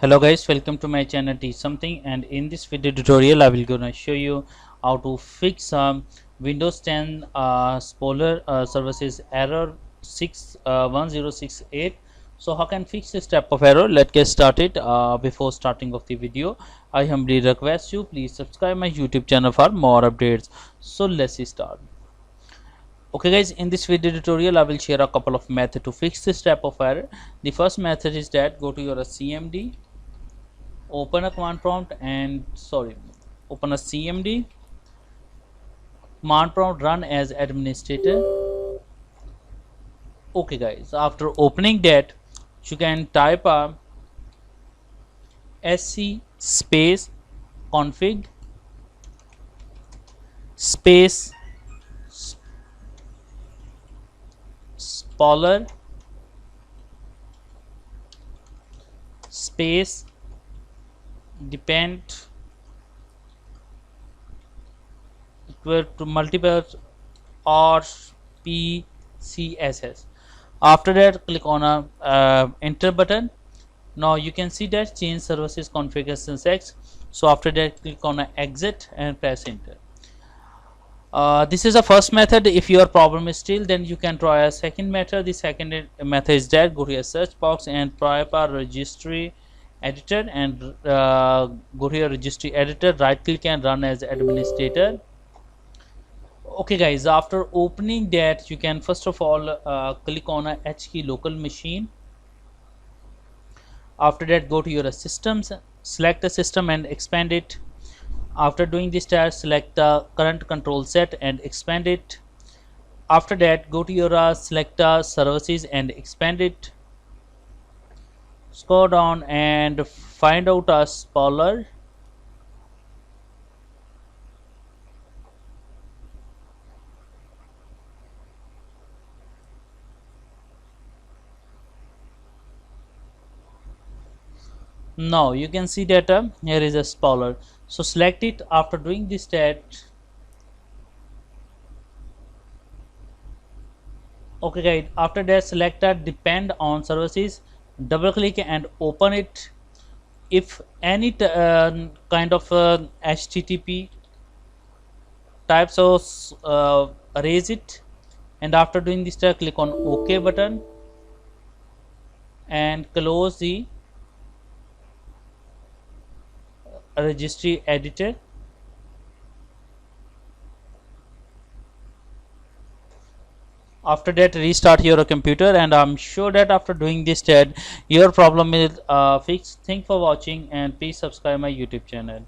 Hello guys, welcome to my channel Teach Something, and in this video tutorial I will gonna show you how to fix Windows 10 Spooler Services Error 61068. So how can fix this type of error? Let's get started. Before starting of the video, I humbly request you please subscribe my YouTube channel for more updates. So let's start. Okay guys, in this video tutorial I will share a couple of methods to fix this type of error. The first method is that go to your CMD, open a command prompt and open a CMD, command prompt, run as administrator. Okay guys, after opening that you can type a sc space config space Spooler space depend equal to multiple or PCSS. After that click on a enter button. Now you can see that change services configuration sex. So after that click on a exit and press enter. This is the first method. If your problem is still, then you can try a second method. The second method is that go to your search box and type a registry editor and go to your registry editor, right click and run as administrator. Okay guys, after opening that you can first of all click on a H key local machine. After that go to your systems, select the system and expand it. After doing this task, select the current control set and expand it. After that go to your select services and expand it. Scroll down and find out a Spooler. Now you can see that here is a Spooler. So select it. After doing this stat, okay guys, after that select depend on services, double click and open it. If any kind of HTTP types of erase it, and after doing this click on OK button and close the registry editor. After that restart your computer, and I'm sure that after doing this your problem is fixed. Thanks for watching and please subscribe my YouTube channel.